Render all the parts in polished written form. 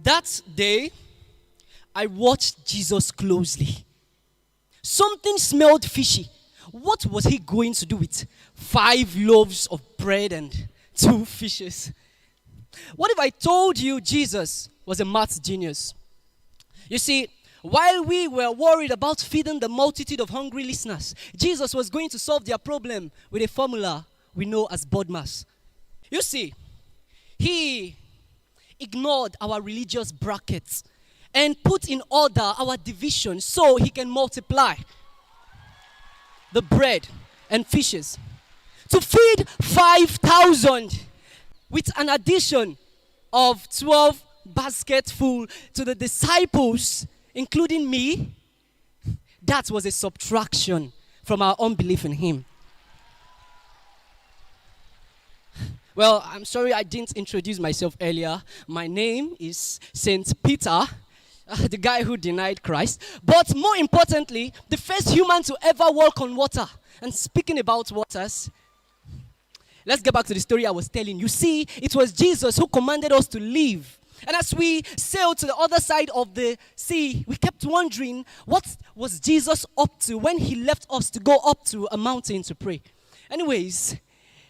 That day, I watched Jesus closely. Something smelled fishy. What was he going to do with 5 loaves of bread and 2 fishes? What if I told you Jesus was a maths genius? You see, while we were worried about feeding the multitude of hungry listeners, Jesus was going to solve their problem with a formula we know as BODMAS. You see, he ignored our religious brackets and put in order our division so he can multiply the bread and fishes to feed 5,000 with an addition of 12 baskets full to the disciples, including me. That was a subtraction from our unbelief in him. Well, I'm sorry I didn't introduce myself earlier. My name is Saint Peter, the guy who denied Christ. But more importantly, the first human to ever walk on water. And speaking about waters, let's get back to the story I was telling. You see, it was Jesus who commanded us to leave. And as we sailed to the other side of the sea, we kept wondering, what was Jesus up to when he left us to go up to a mountain to pray? Anyways,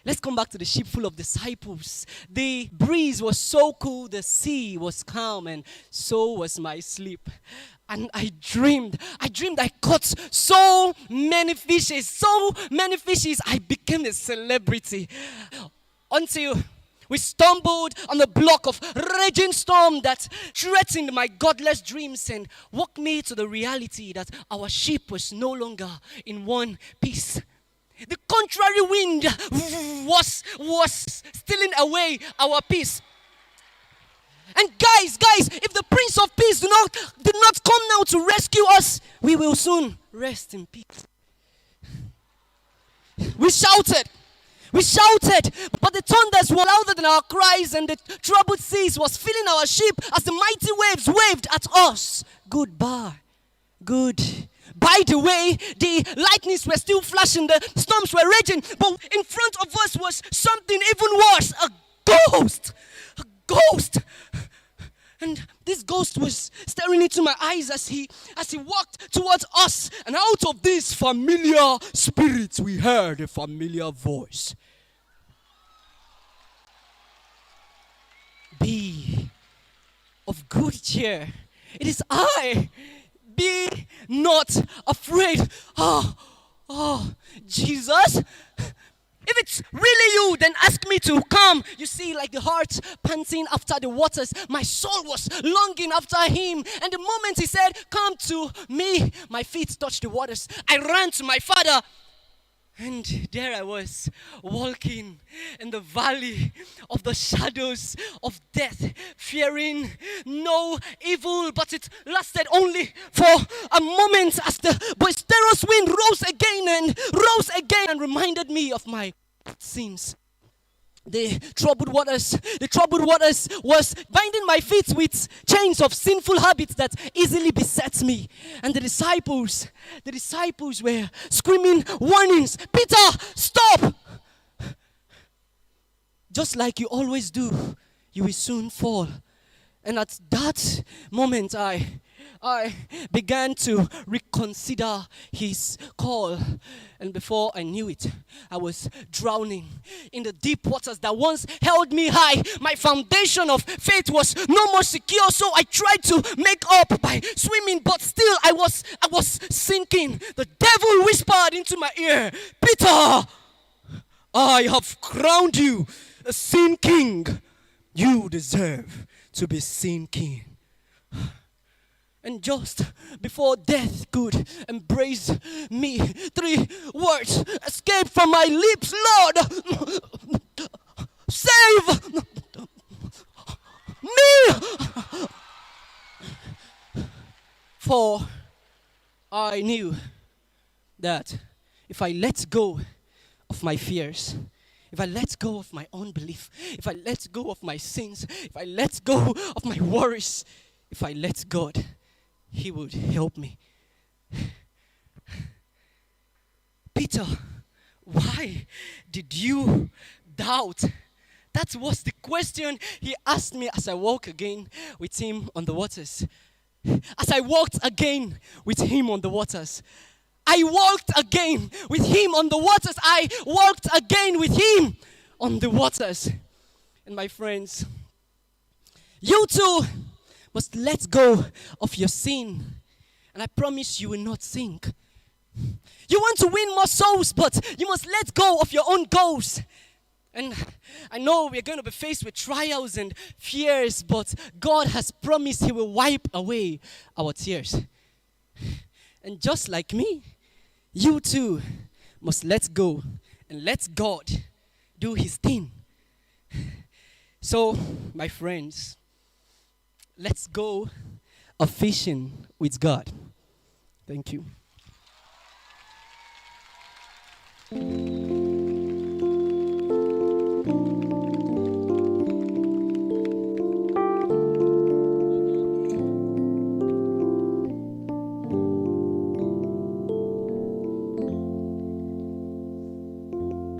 let's come back to the ship full of disciples. The breeze was so cool, the sea was calm, and so was my sleep. And I dreamed I caught so many fishes, I became a celebrity. Until we stumbled on a block of raging storm that threatened my godless dreams and woke me to the reality that our ship was no longer in one piece. The contrary wind was stealing away our peace. And guys, if the Prince of Peace did not come now to rescue us, we will soon rest in peace. We shouted, but the thunders were louder than our cries, and the troubled seas was filling our ship as the mighty waves waved at us. Goodbye. By the way, the lightnings were still flashing, the storms were raging, but in front of us was something even worse, a ghost. And this ghost was staring into my eyes as he walked towards us. And out of these familiar spirits, we heard a familiar voice. Be of good cheer. It is I. Be not afraid. Oh, Jesus. If it's really you, then ask me to come. You see, like the heart panting after the waters, my soul was longing after him. And the moment he said, come to me, my feet touched the waters. I ran to my Father. And there I was, walking in the valley of the shadows of death, fearing no evil, but it lasted only for a moment as the boisterous wind rose again and reminded me of my sins. The troubled waters was binding my feet with chains of sinful habits that easily beset me. And the disciples were screaming warnings. Peter, stop! Just like you always do, you will soon fall. And at that moment, I began to reconsider his call. And before I knew it, I was drowning in the deep waters that once held me high. My foundation of faith was no more secure, so I tried to make up by swimming, but still I was sinking. The devil whispered into my ear, Peter, I have crowned you a sin king. You deserve to be sin king. And just before death could embrace me, 3 words escaped from my lips. Lord, save me! For I knew that if I let go of my fears, if I let go of my unbelief, if I let go of my sins, if I let go of my worries, if I let God, he would help me. Peter, why did you doubt That was the question he asked me as I walked again with him on the waters. As I walked again with him on the waters. I walked again with him on the waters. I walked again with him on the waters. And my friends, you too must let go of your sin. And I promise you will not sink. You want to win more souls, but you must let go of your own goals. And I know we're going to be faced with trials and fears, but God has promised He will wipe away our tears. And just like me, you too must let go and let God do His thing. So, my friends, let's go a fishing with God. Thank you.